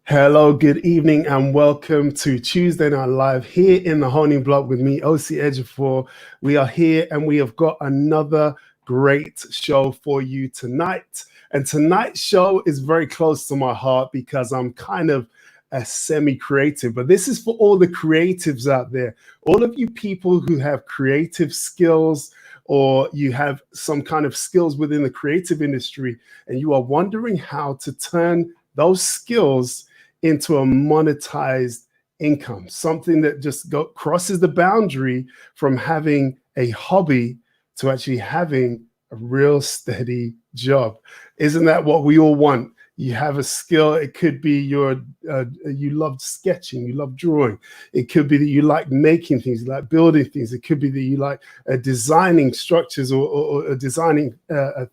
Hello, good evening, and welcome to Tuesday Night Live here in the Honing Block with me, OC Ejiofor. We are here and we have got another great show for you tonight. And tonight's show is very close to my heart because I'm kind of a semi-creative, but this is for all the creatives out there, all of you people who have creative skills or you have some kind of skills within the creative industry and you are wondering how to turn those skills into a monetized income, something that just crosses the boundary from having a hobby to actually having a real steady job. Isn't that what we all want? You have a skill. It could be you love sketching, you love drawing. It could be that you like making things, you like building things. It could be that you like designing structures or designing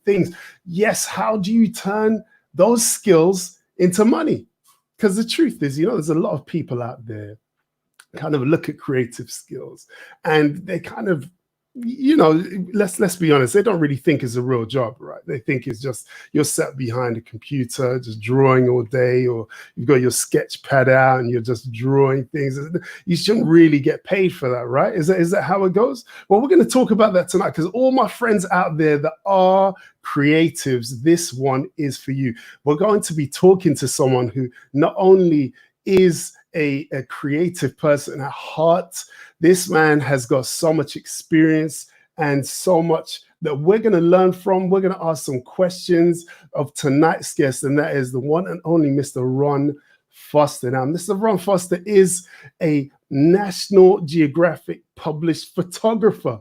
things. Yes, how do you turn those skills into money? Because the truth is, there's a lot of people out there kind of look at creative skills and they kind of, let's be honest, they don't really think it's a real job, right? They think it's just you're sat behind a computer just drawing all day, or you've got your sketch pad out and you're just drawing things. You shouldn't really get paid for that, right? Is that how it goes? Well, we're going to talk about that tonight because all my friends out there that are creatives, this one is for you. We're going to be talking to someone who not only is a creative person at heart. This man has got so much experience and so much that we're going to learn from. We're going to ask some questions of tonight's guest, and that is the one and only Mr. Ron Foster. Now, Mr. Ron Foster is a National Geographic published photographer.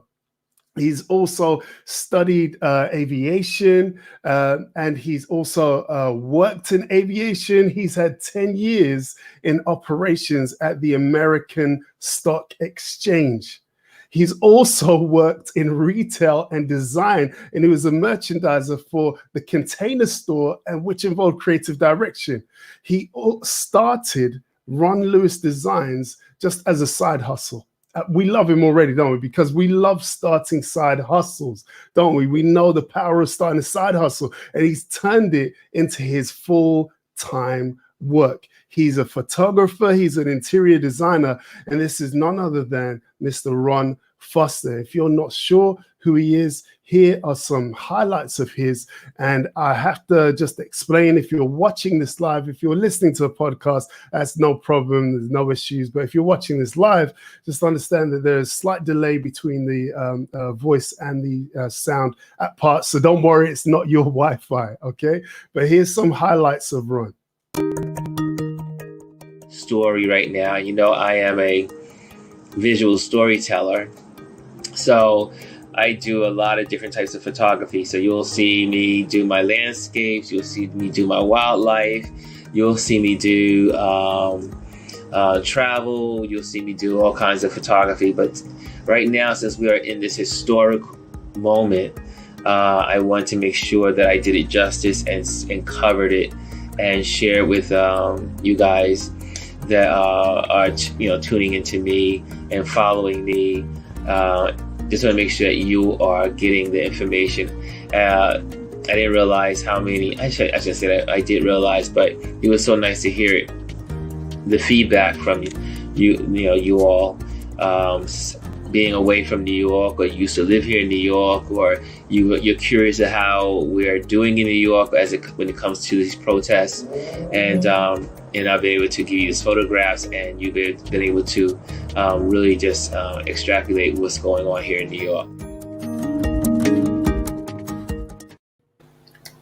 He's also studied aviation, and he's also worked in aviation. He's had 10 years in operations at the American Stock Exchange. He's also worked in retail and design, and he was a merchandiser for the Container Store, and which involved creative direction. He started Ron Lewis Designs just as a side hustle. We love him already, don't we? Because we love starting side hustles, don't we? We know the power of starting a side hustle, and he's turned it into his full-time work. He's a photographer, he's an interior designer, and this is none other than Mr. Ron Foster. If you're not sure who he is, here are some highlights of his. And I have to just explain, if you're watching this live, if you're listening to a podcast, that's no problem, there's no issues. But if you're watching this live, just understand that there's a slight delay between the voice and the sound at parts. So don't worry, it's not your Wi-Fi, okay? But here's some highlights of Ron. Story right now. I am a visual storyteller. So I do a lot of different types of photography. So you'll see me do my landscapes, you'll see me do my wildlife, you'll see me do travel, you'll see me do all kinds of photography. But right now, since we are in this historic moment, I want to make sure that I did it justice and covered it and share it with you guys that are tuning into me and following me. Just want to make sure that you are getting the information. I didn't realize how many, I should say that I did realize, but it was so nice to hear the feedback from you all, being away from New York, or you used to live here in New York, or you're curious of how we're doing in New York when it comes to these protests. And I've been able to give you these photographs, and you've been able to really just extrapolate what's going on here in New York.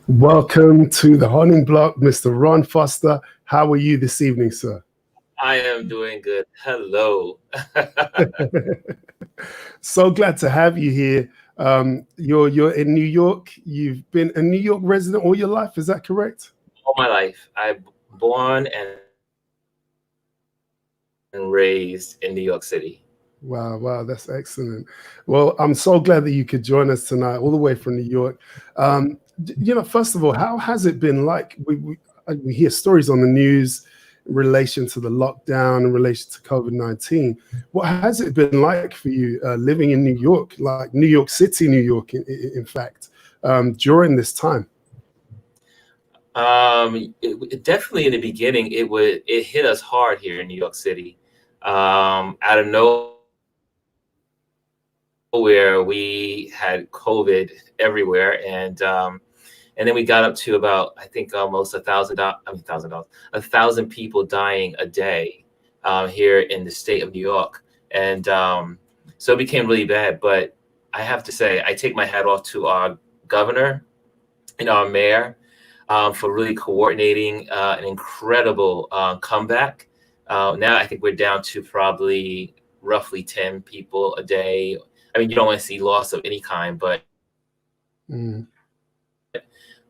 Welcome to the Honing Block, Mr. Ron Foster. How are you this evening, sir? I am doing good. Hello. So glad to have you here. You're in New York. You've been a New York resident all your life. Is that correct? All my life. I'm born and raised in New York City. Wow, that's excellent. Well, I'm so glad that you could join us tonight, all the way from New York. First of all, how has it been like? We hear stories on the news in relation to the lockdown, in relation to COVID-19. What has it been like for you living in New York, like New York City, New York, in fact, during this time? Definitely in the beginning, it hit us hard here in New York City. Out of nowhere, we had COVID everywhere, and then we got up to about, I think, almost $1,000, 1,000 people dying a day here in the state of New York, and so it became really bad. But I have to say, I take my hat off to our governor and our mayor for really coordinating an incredible comeback. Now I think we're down to probably roughly 10 people a day. I mean, you don't want to see loss of any kind, but Mm.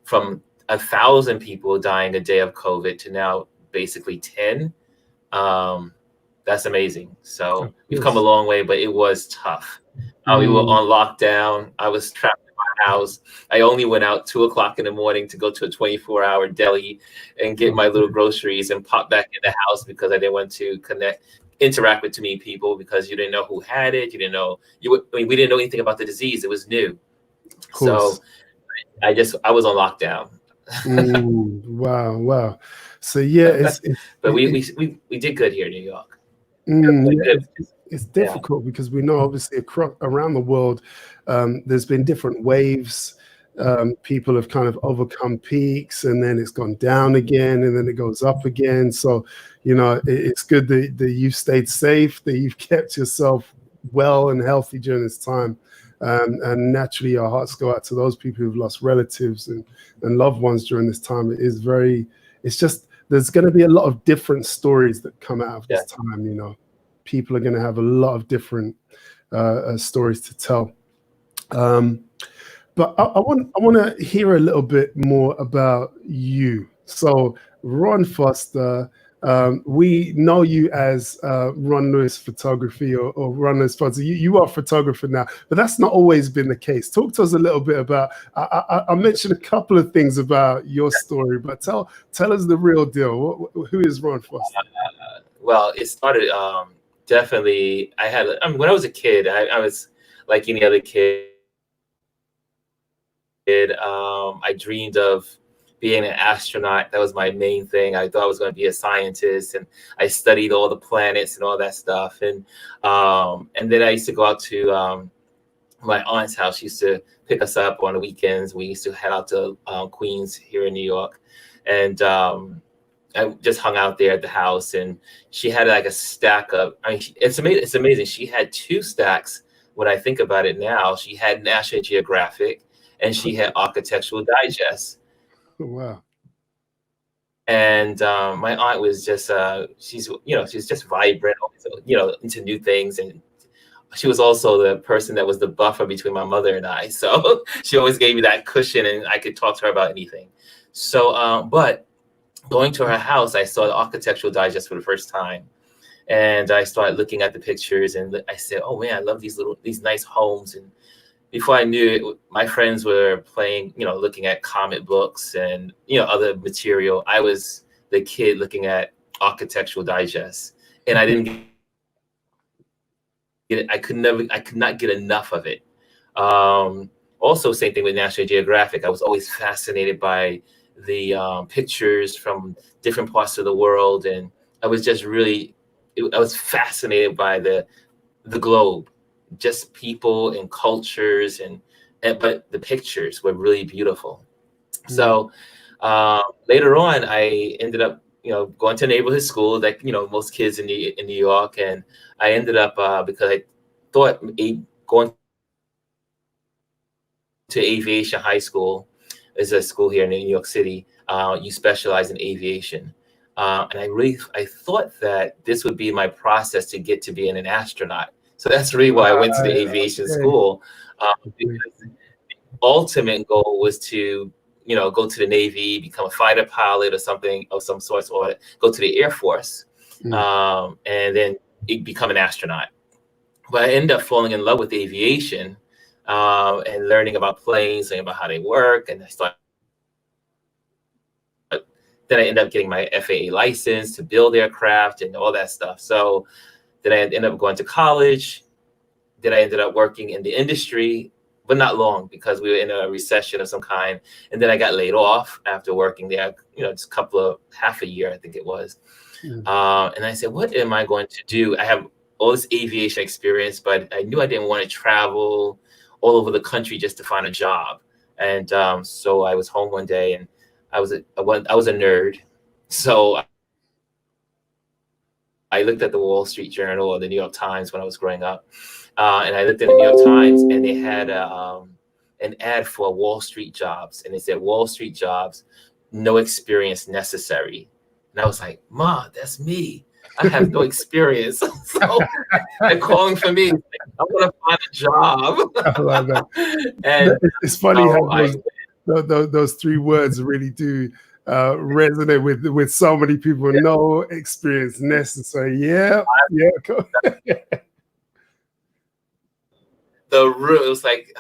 from 1,000 people dying a day of COVID to now basically 10, that's amazing. So Of we've come a course. long way, but it was tough. We were Mm. on lockdown. I was trapped in my house. I only went out 2 o'clock in the morning to go to a 24-hour deli and get my little Okay. groceries and pop back in the house because I didn't want to interact with too many people because you didn't know who had it. You didn't know I mean, we didn't know anything about the disease. It was new. Of So course. I was on lockdown. Mm. Wow. Wow. So yeah, But we did good here in New York. yeah, Good. it's Yeah. difficult because we know obviously across around the world, there's been different waves. People have kind of overcome peaks, and then it's gone down again, and then it goes up again. So, it's good that you've stayed safe, that you've kept yourself well and healthy during this time. And naturally, our hearts go out to those people who've lost relatives and loved ones during this time. It's just, there's going to be a lot of different stories that come out of Yeah. this time. People are going to have a lot of different stories to tell. But I want to hear a little bit more about you. So, Ron Foster, we know you as Ron Lewis Photography, or Ron Lewis Foster. You are a photographer now, but that's not always been the case. Talk to us a little bit about. I mentioned a couple of things about your story, but tell us the real deal. Who is Ron Foster? Well, it started definitely. I mean, when I was a kid, I was like any other kid. I dreamed of being an astronaut. That was my main thing. I thought I was going to be a scientist, and I studied all the planets and all that stuff. And then I used to go out to my aunt's house. She used to pick us up on the weekends. We used to head out to Queens here in New York, and I just hung out there at the house. And she had like a stack of. I mean, it's amazing. It's amazing. She had two stacks. When I think about it now, she had National Geographic and she had Architectural Digest. Wow. And my aunt was just she's just vibrant, into new things. And she was also the person that was the buffer between my mother and I. So she always gave me that cushion, and I could talk to her about anything. So, but going to her house, I saw the Architectural Digest for the first time, and I started looking at the pictures, and I said, "Oh man, I love these nice homes." And before I knew it, my friends were playing, looking at comic books and other material. I was the kid looking at Architectural Digest, and I didn't get it. I could not get enough of it. Also, same thing with National Geographic. I was always fascinated by the pictures from different parts of the world, and I was just I was fascinated by the globe, just people and cultures, and but the pictures were really beautiful. Mm. So later on, I ended up going to neighborhood school, like most kids in New York, and I ended up because I thought going to Aviation High School is a school here in New York City. You specialize in aviation. And I thought that this would be my process to get to being an astronaut. So that's really why I went to the Right. aviation Okay. school. Agree. Because the ultimate goal was to, go to the Navy, become a fighter pilot or something of some sort, or go to the Air Force, Mm. and then become an astronaut. But I ended up falling in love with aviation, and learning about planes and about how they work. And then I ended up getting my FAA license to build aircraft and all that stuff. So then I ended up going to college. Then I ended up working in the industry. but not long because we were in a recession of some kind. And then I got laid off after working there, just half a year, I think it was. Mm. And I said, what am I going to do? I have all this aviation experience, but I knew I didn't want to travel all over the country just to find a job. And so I was home one day, and I was a nerd. So I looked at the Wall Street Journal or the New York Times when I was growing up. And I looked at the New York Times, and they had an ad for Wall Street jobs. And it said, Wall Street jobs, no experience necessary. And I was like, Ma, that's me. I have no experience. So they're calling for me. I want to find a job. I love that. And it's funny how those three words really do resonate with so many people. Yeah. No experience necessary. Yeah. The room, it was like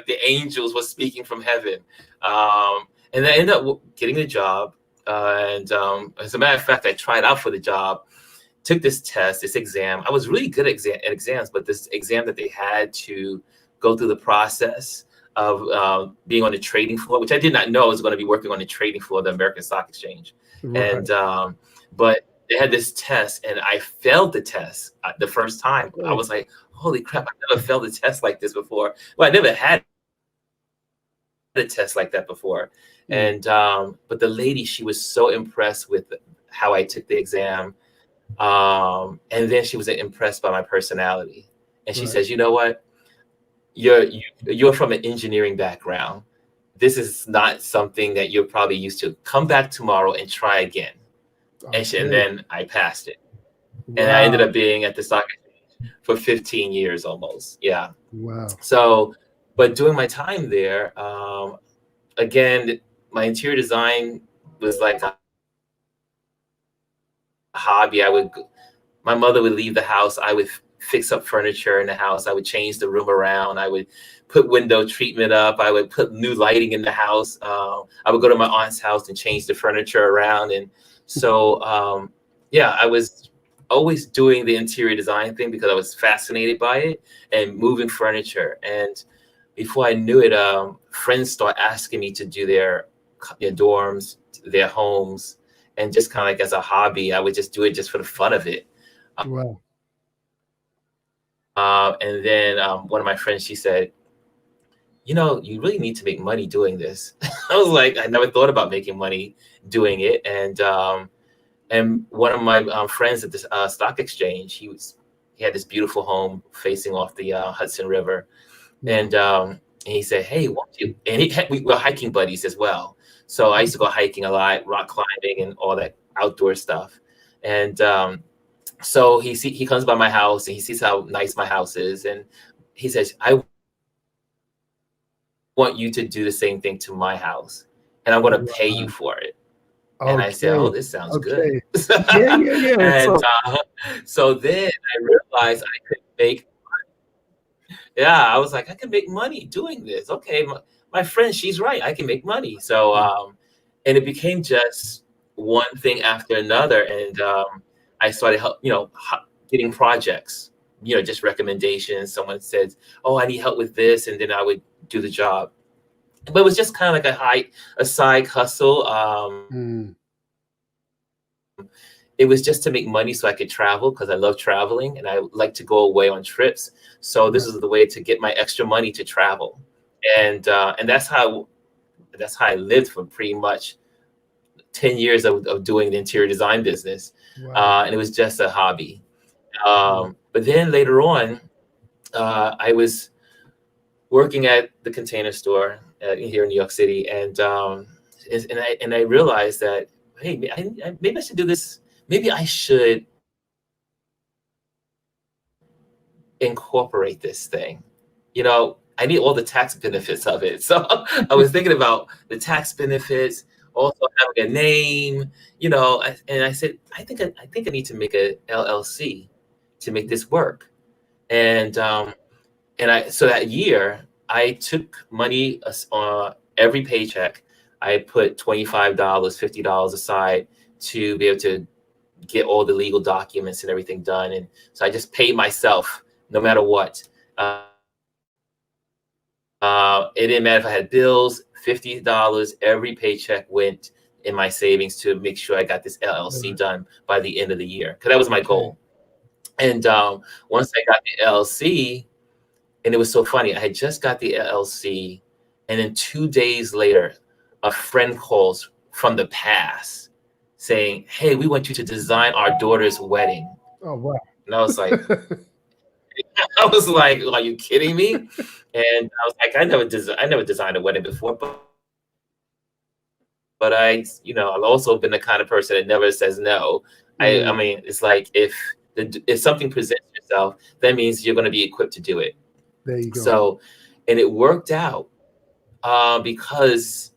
the angels were speaking from heaven. And I ended up getting a job. And as a matter of fact, I tried out for the job, took this test, this exam. I was really good at exams, but this exam that they had to go through the process of being on the trading floor, which I did not know I was going to be working on the trading floor of the American Stock Exchange. Right. And but they had this test, and I failed the test the first time. I was like, holy crap, I never failed a test like this before. Well, I never had a test like that before. And but the lady, she was so impressed with how I took the exam. And then she was impressed by my personality. And she says, you know what? You're from an engineering background. This is not something that you're probably used to. Come back tomorrow and try again. Okay. And then I passed it. Wow. And I ended up being at the stock exchange for 15 years almost. Yeah. Wow. So, but during my time there, again, my interior design was like a hobby. My mother would leave the house. I would fix up furniture in the house. I would change the room around. I would put window treatment up. I would put new lighting in the house. I would go to my aunt's house and change the furniture around. And so, I was always doing the interior design thing because I was fascinated by it and moving furniture. And before I knew it, friends started asking me to do their dorms, their homes, and just kind of like as a hobby, I would just do it just for the fun of it. Wow. And then one of my friends, she said, you really need to make money doing this. I was like, I never thought about making money doing it. And one of my friends at the stock exchange, he had this beautiful home facing off the Hudson River. And he said, hey, won't you? And we were hiking buddies as well. So I used to go hiking a lot, rock climbing and all that outdoor stuff. And so he comes by my house and he sees how nice my house is. And he says, I want you to do the same thing to my house. And I'm going to pay you for it. Okay. And I said, oh, this sounds good. Yeah. And so then I realized I could make I was like, I can make money doing this. Okay, my friend, she's right. I can make money. So, and it became just one thing after another. And I started, getting projects, just recommendations. Someone said, oh, I need help with this. And then I would do the job. But it was just kind of like a side hustle. It was just to make money so I could travel because I love traveling and I like to go away on trips. So this is the way to get my extra money to travel. And that's how I lived for pretty much 10 years of doing the interior design business. Wow. And it was just a hobby. But then later on, I was working at the Container Store here in New York City. And I realized that, hey, maybe I should do this. Maybe I should incorporate this thing. I need all the tax benefits of it. So I was thinking about the tax benefits, also having a name, and I said, I think I need to make a LLC to make this work. And so that year I took money every paycheck. I put $25, $50 aside to be able to get all the legal documents and everything done. And so I just paid myself no matter what. It didn't matter if I had bills. $50 every paycheck went in my savings to make sure I got this LLC Right. done by the end of the year, because that was my Okay. goal. And once I got the LLC, and it was so funny, I had just got the LLC, and then 2 days later, a friend calls from the past saying, "Hey, we want you to design our daughter's wedding." Oh wow. And I was like, I was like, "Are you kidding me?" And I was like, I never designed a wedding before, but I've also been the kind of person that never says no. I Mm, mean, it's like if something presents itself, that means you're going to be equipped to do it. there you go. So, and it worked out because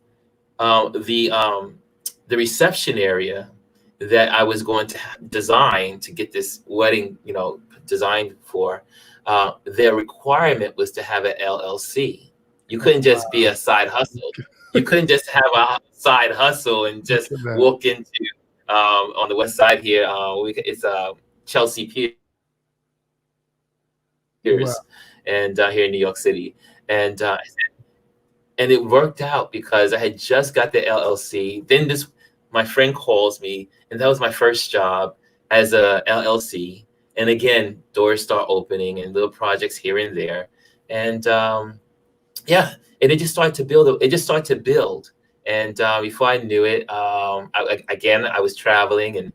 the reception area that I was going to design to get this wedding, designed for, their requirement was to have an LLC. You Oh couldn't wow. just be a side hustle. You couldn't just have a side hustle and Look just at that. walk into on the west side here. It's Chelsea Wow. Piers, and here in New York City, and and it worked out because I had just got the LLC. Then this my friend calls me, and that was my first job as a LLC. And again, doors start opening and little projects here and there, and yeah, and it just started to build. It just started to build, and before I knew it, again I was traveling and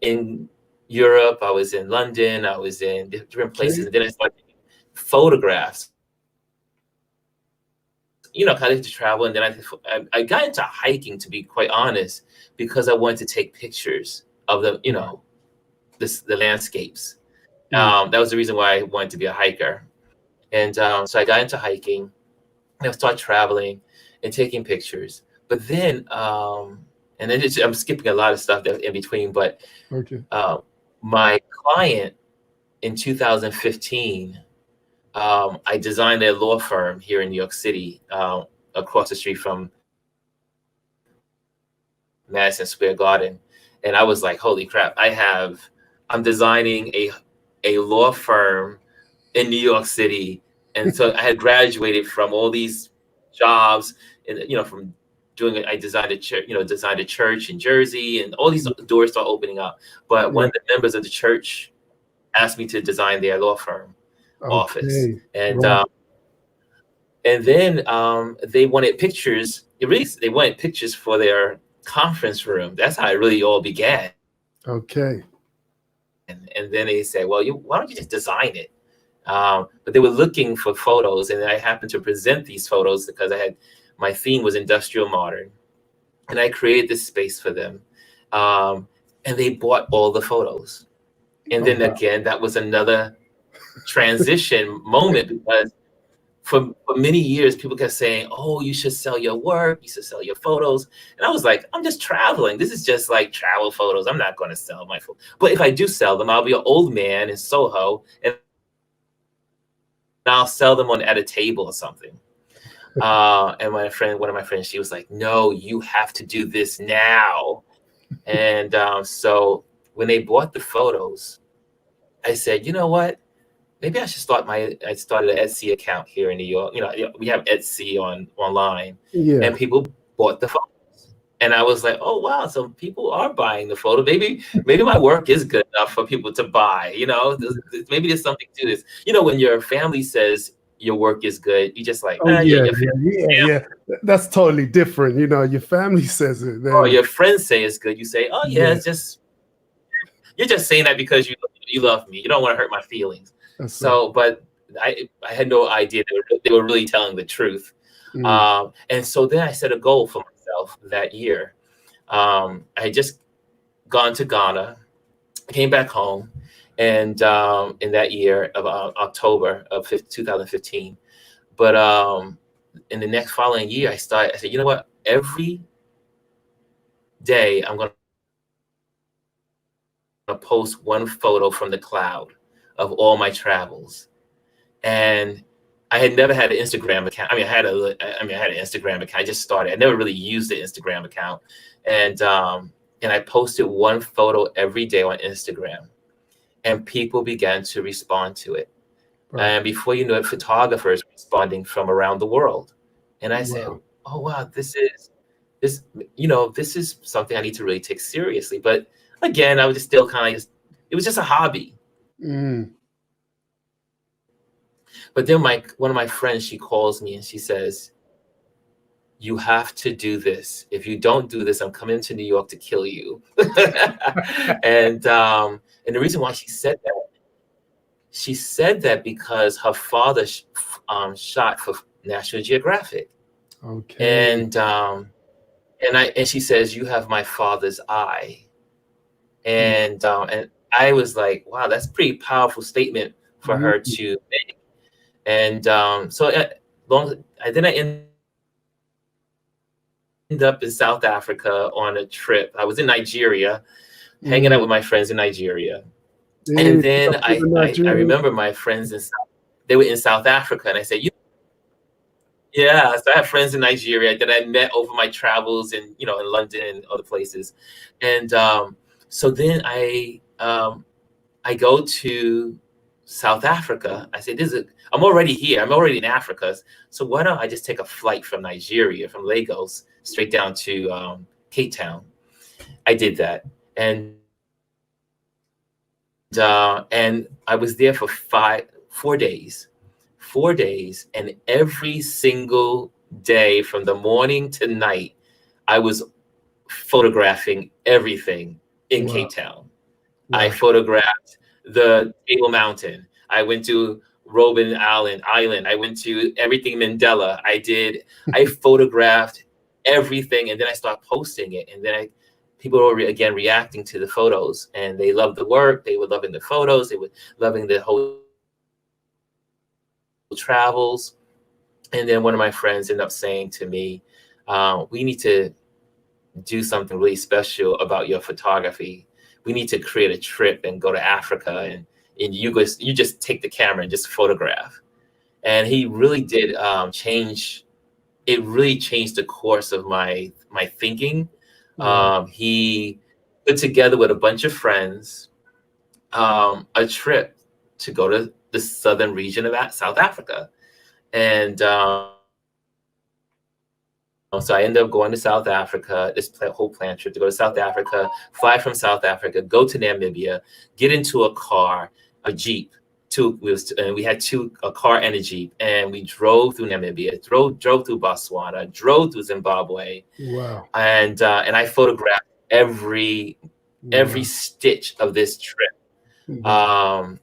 in Europe. I was in London. I was in different places, Okay. and then I started taking photographs, kind of to travel. And then I got into hiking, to be quite honest, because I wanted to take pictures of Right. the landscapes. Mm, That was the reason why I wanted to be a hiker. And so I got into hiking and I started traveling and taking pictures. But then, and then I'm skipping a lot of stuff that's in between, but okay. uh, my client in 2015, I designed a law firm here in New York City, across the street from Madison Square Garden. And I was like, holy crap, I'm designing a law firm in New York City. And so I had graduated from all these jobs and, from doing it. I designed a church in Jersey, and all these doors start opening up. But one Right. of the members of the church asked me to design their law firm office. Okay. And Right. then they wanted pictures. They wanted pictures for their conference room. That's how it really all began. Okay. And then they said, "Well, why don't you just design it?" But they were looking for photos, and I happened to present these photos because my theme was industrial modern, and I created this space for them, um, and they bought all the photos. And Oh then wow. again, that was another transition moment because for many years, people kept saying, "Oh, you should sell your work. You should sell your photos." And I was like, "I'm just traveling. This is just like travel photos. I'm not going to sell my photos. But if I do sell them, I'll be an old man in Soho, and I'll sell them at a table or something." And one of my friends, she was like, "No, you have to do this now." And so when they bought the photos, I said, "You know what? Maybe I started an Etsy account here in New York. We have Etsy online, Yeah. and people bought the photos." And I was like, "Oh wow, so people are buying the photo. Maybe my work is good enough for people to buy. Maybe there's something to this. When your family says your work is good, you just like, Oh yeah, yeah. your Yeah. family, Yeah. Yeah. That's totally different. Your family says it, or then your friends say it's good. You say, oh yeah, yeah. it's just you're just saying that because you love me. You don't want to hurt my feelings." That's right. So, but I had no idea they were really telling the truth. Mm, And so then I set a goal for myself that year. I had just gone to Ghana, came back home, and in that year of October of 2015. But in the next following year, I said, you know what? Every day I'm going to post one photo from the cloud of all my travels. And I had never had an Instagram account. I had an Instagram account. I just started. I never really used the Instagram account, and I posted one photo every day on Instagram, and people began to respond to it. Right. And before you know it, photographers responding from around the world. And I said, Wow. oh wow, this this is something I need to really take seriously. But again, I was just still kind of just, it was just a hobby. Mm. But then one of my friends, she calls me and she says, you have to do this. If you don't do this, I'm coming to New York to kill you. And the reason why she said that because her father shot for National Geographic. Okay. And she says, you have my father's eye. Mm. And I was like, wow, that's a pretty powerful statement for her Mm. to make. And then I ended up in South Africa on a trip. I was in Nigeria, hanging out Mm. with my friends in Nigeria. Yeah, And pick then up with the I Nigerian. remember my friends they were in South Africa, and I said, yeah. So I have friends in Nigeria that I met over my travels in London and other places. And so then I go to South Africa. I said, I'm already here. I'm already in Africa. So why don't I just take a flight from Nigeria, from Lagos, straight down to Cape Town? I did that. And I was there for 4 days. 4 days, and every single day from the morning to night, I was photographing everything in Wow. Cape Town. I Wow. photographed the Table Mountain. I went to Robben Island. I went to everything Mandela. I photographed everything, and then I started posting it. And then people were again reacting to the photos, and they loved the work. They were loving the photos. They were loving the whole travels. And then one of my friends ended up saying to me, we need to do something really special about your photography. We need to create a trip and go to Africa, and you just take the camera and just photograph. And he really did change. It really changed the course of my thinking. Wow. He put together with a bunch of friends a trip to go to the southern region of South Africa. And so I ended up going to South Africa, this whole plan trip to go to South Africa, fly from South Africa, go to Namibia, get into a car, a Jeep. We had a car and a Jeep, and we drove through Namibia, drove through Botswana, drove through Zimbabwe, Wow. and I photographed every Wow. stitch of this trip. Wow.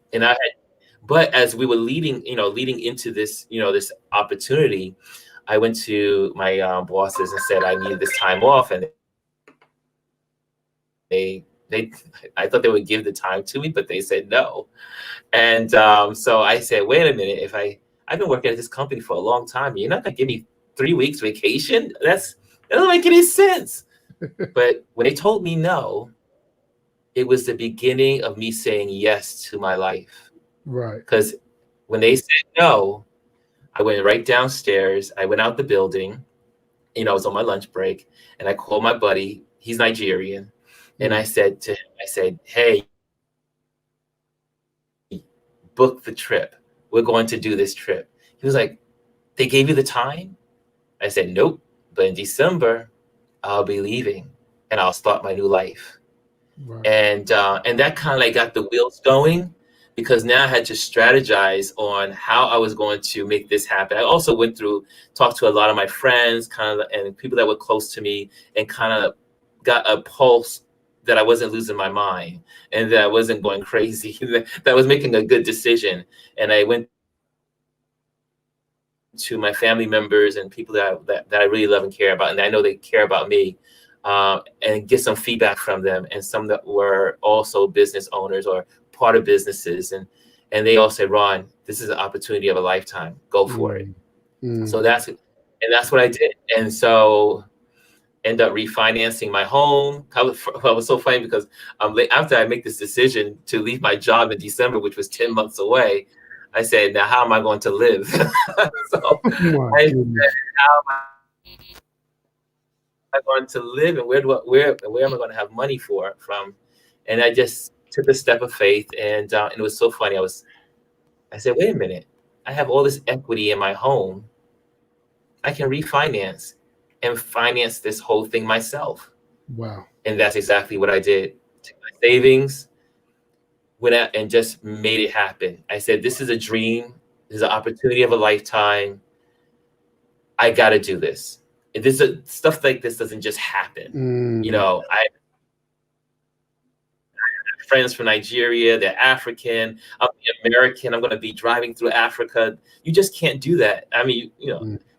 But as we were leading into this opportunity, I went to my bosses and said I needed this time off, and they I thought they would give the time to me, but they said no. And so I said, wait a minute, I've been working at this company for a long time, you're not gonna give me 3 weeks vacation? That doesn't make any sense. But when they told me no, it was the beginning of me saying yes to my life. Right. Because when they said no, I went right downstairs. I went out the building. I was on my lunch break, and I called my buddy. He's Nigerian, and Mm. I said to him, "Hey, book the trip. We're going to do this trip." He was like, "They gave you the time?" I said, "Nope, but in December, I'll be leaving, and I'll start my new life." Right. And that kind of like got the wheels going, because now I had to strategize on how I was going to make this happen. I also talked to a lot of my friends, and people that were close to me, and kind of got a pulse that I wasn't losing my mind and that I wasn't going crazy, that I was making a good decision. And I went to my family members and people that I really love and care about, and I know they care about me, and get some feedback from them, and some that were also business owners or part of businesses, and they all said, "Ron, this is an opportunity of a lifetime. Go for it." Mm. Mm. So that's what I did, and so end up refinancing my home. It was so funny because after I make this decision to leave my job in December, which was 10 months away, I said, now how am I going to live? So Oh my I goodness. said, how am I going to live, and where am I going to have money from? And I just took a step of faith, and it was so funny. I said, wait a minute, I have all this equity in my home. I can refinance and finance this whole thing myself. Wow. And that's exactly what I did. Took my savings, went out and just made it happen. I said, this is a dream. This is an opportunity of a lifetime. I got to do this. And stuff like this doesn't just happen. I have friends from Nigeria, they're African, I'm American, I'm going to be driving through Africa. You just can't do that. I mean,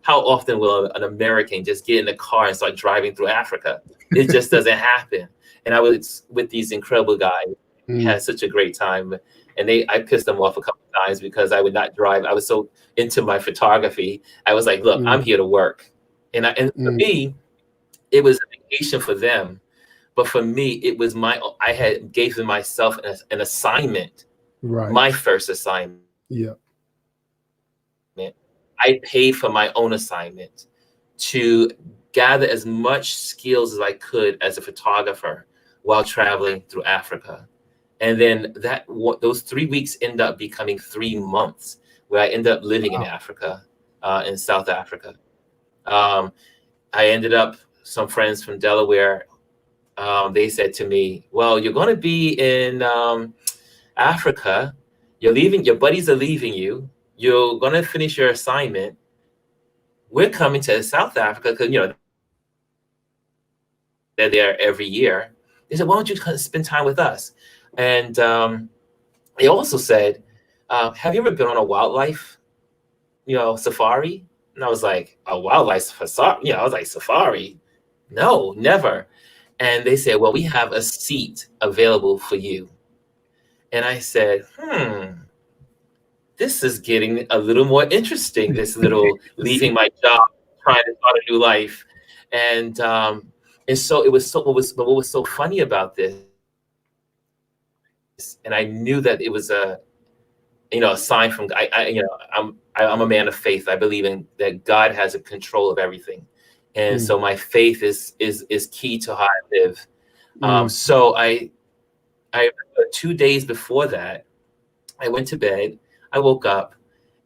how often will an American just get in the car and start driving through Africa? It just doesn't happen. And I was with these incredible guys. We had such a great time. And I pissed them off a couple of times because I would not drive. I was so into my photography. I was like, look, I'm here to work. And for me, it was a vacation for them. But for me, it was I had gave myself an assignment, Right. My first assignment. Yeah. I paid for my own assignment to gather as much skills as I could as a photographer while traveling through Africa. And then those 3 weeks end up becoming 3 months where I ended up living in Africa, in South Africa. I ended up, some friends from Delaware, they said to me, well, you're going to be in Africa. Your buddies are leaving you. You're going to finish your assignment. We're coming to South Africa because, they're there every year. They said, why don't you spend time with us? And they also said, have you ever been on a wildlife, safari? And I was like, a wildlife safari? I was like, safari? No, never. And they said, well, we have a seat available for you. And I said, this is getting a little more interesting, this little leaving my job, trying to start a new life. And so what was so funny about this, and I knew that it was a sign from I'm a man of faith. I believe in that God has a control of everything. And so my faith is key to how I live. So I 2 days before that, I went to bed, I woke up,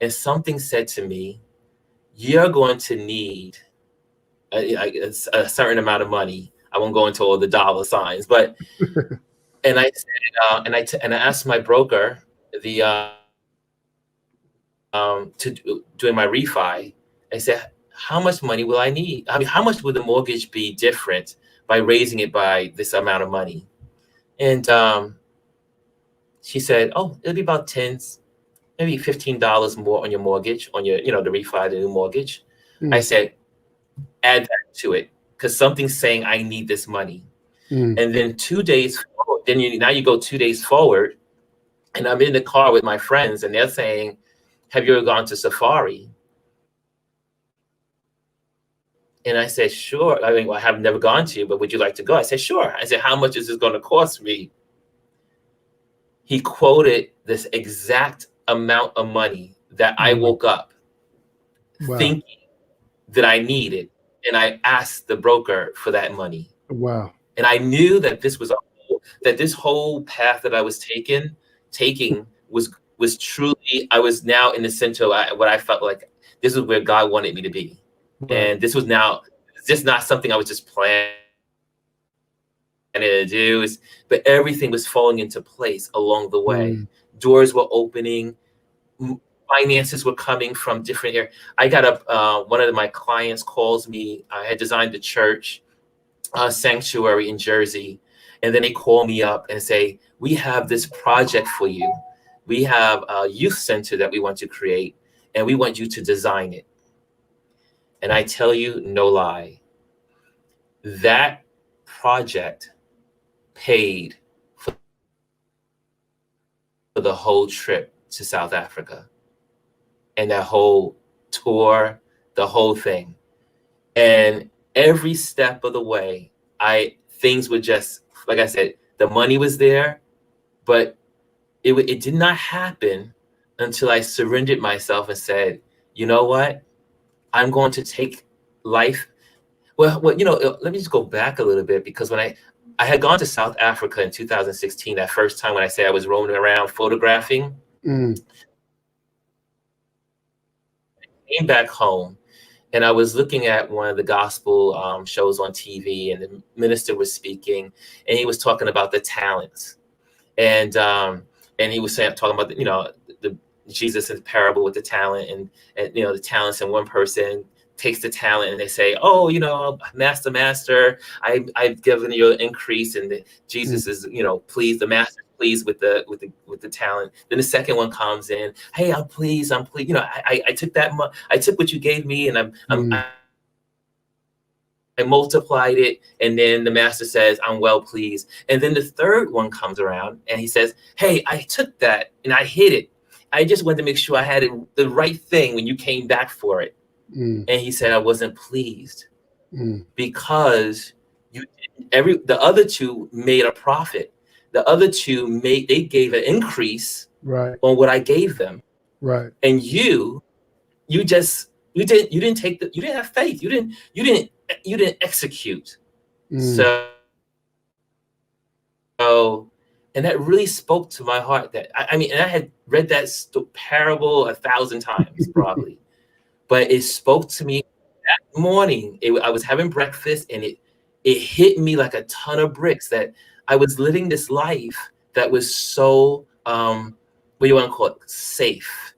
and something said to me, you're going to need a certain amount of money. I won't go into all the dollar signs, but and I said, and I asked my broker doing my refi. I said, how much money will I need? I mean, how much would the mortgage be different by raising it by this amount of money? And she said, oh, it'll be about maybe $15 more on your mortgage, on your, the refi, the new mortgage. I said, add that to it, because something's saying I need this money. And then 2 days forward, now you go 2 days forward, and I'm in the car with my friends, and they're saying, have you ever gone to safari? And I said, sure. I mean, well, I have never gone to, but would you like to go? I said, sure. I said, how much is this going to cost me? He quoted this exact amount of money that I woke up thinking that I needed. And I asked the broker for that money. Wow. And I knew that this whole path that I was taking was truly, I was now in the center of what I felt like this is where God wanted me to be. And this was now just not something I was just planning to do, but everything was falling into place along the way. Doors were opening, finances were coming from different areas. I got up, one of my clients calls me. I had designed the church sanctuary in Jersey, and then they call me up and say, we have this project for you. We have a youth center that we want to create, and we want you to design it. And I tell you, no lie, that project paid for the whole trip to South Africa and that whole tour, the whole thing. And every step of the way, things were just, like I said, the money was there, but it did not happen until I surrendered myself and said, you know what? I'm going to take life. Well, let me just go back a little bit, because when I had gone to South Africa in 2016, that first time when I say I was roaming around photographing, came back home, and I was looking at one of the gospel shows on TV, and the minister was speaking, and he was talking about the talents, and he was talking about the Jesus' parable with the talent, and the talents, and one person takes the talent and they say, oh, master, I've given you an increase, and Jesus is pleased, the master pleased with the talent. Then the second one comes in, hey, I'm pleased, I took I took what you gave me, and I multiplied it. And then the master says, I'm well pleased. And then the third one comes around and he says, hey, I took that and I hid it. I just wanted to make sure I had the right thing when you came back for it. And he said, I wasn't pleased because the other two made a profit. The other two they gave an increase on what I gave them. Right. And you didn't have faith. You didn't execute. So, and that really spoke to my heart. That and I had read that parable 1,000 times probably, but it spoke to me that morning. I was having breakfast, and it hit me like a ton of bricks that I was living this life that was so what do you want to call it? Safe.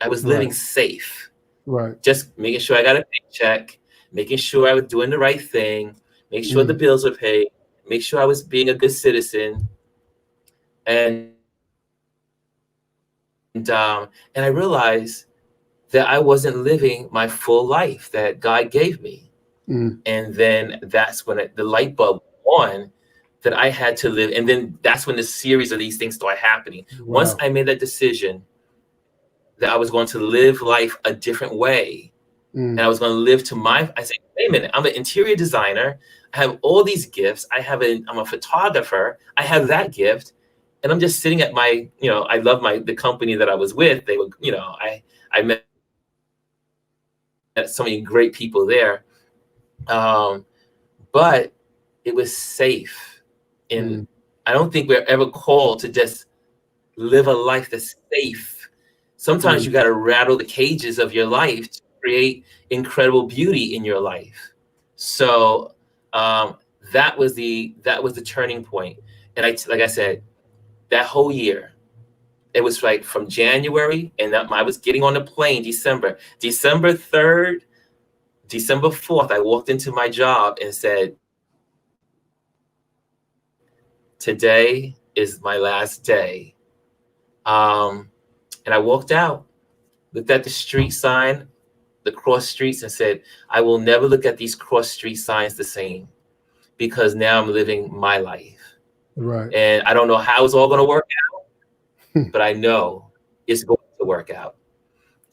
I was living safe. Right. Just making sure I got a paycheck, making sure I was doing the right thing, make sure the bills were paid, make sure I was being a good citizen. And I realized that I wasn't living my full life that God gave me. And then that's when the light bulb went on that I had to live. And then that's when the series of these things started happening. Wow. Once I made that decision that I was going to live life a different way, and I was going to live I said, wait a minute, I'm an interior designer. I have all these gifts. I'm a photographer. I have that gift. And I'm just sitting at my, I love the company that I was with. They were, I met so many great people there. But it was safe. And I don't think we're ever called to just live a life that's safe. Sometimes you got to rattle the cages of your life to create incredible beauty in your life. So that was the turning point. And like I said, that whole year, it was like from January, and I was getting on the plane December 3rd, December 4th, I walked into my job and said, today is my last day. And I walked out, looked at the street sign, the cross streets, and said, I will never look at these cross street signs the same, because now I'm living my life. Right. And I don't know how it's all going to work out, but I know it's going to work out.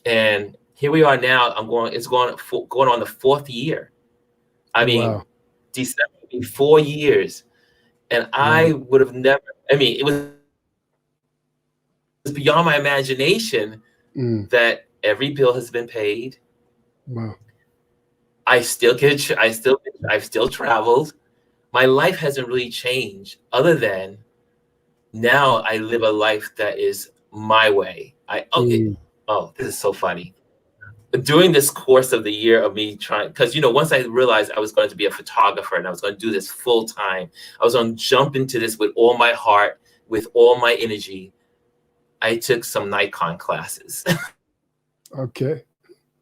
And here we are now. It's going on the 4th year. I mean, wow. December, 4 years. And I would have never, it was beyond my imagination that every bill has been paid. Wow. I've still traveled. My life hasn't really changed, other than now I live a life that is my way. This is so funny. During this course of the year of me trying, because once I realized I was going to be a photographer and I was going to do this full time, I was going to jump into this with all my heart, with all my energy. I took some Nikon classes. Okay.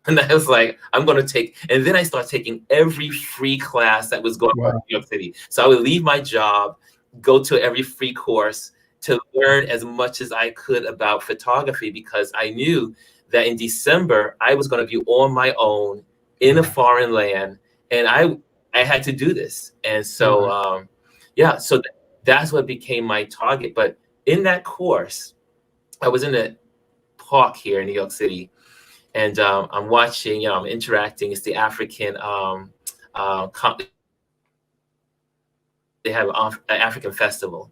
And I was like, I'm going to take, and then I started taking every free class that was going on in New York City. So I would leave my job, go to every free course to learn as much as I could about photography, because I knew that in December, I was going to be on my own in a foreign land, and I had to do this. And so, so that's what became my target. But in that course, I was in a park here in New York City, and I'm watching, I'm interacting. It's the African, they have an African festival.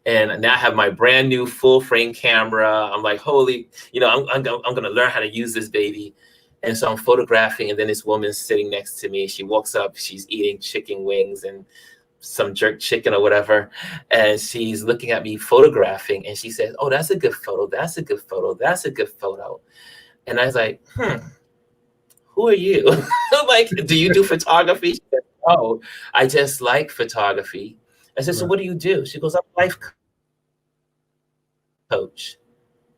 And now I have my brand new full frame camera. I'm like, holy, I'm going to learn how to use this baby. And so I'm photographing, and then this woman's sitting next to me. She walks up, she's eating chicken wings and some jerk chicken or whatever. And she's looking at me photographing, and she says, oh, that's a good photo. That's a good photo. That's a good photo. And I was like, who are you? Like, do you do photography? She said, oh, I just like photography. I said, so Right. what do you do? She goes, I'm a life coach.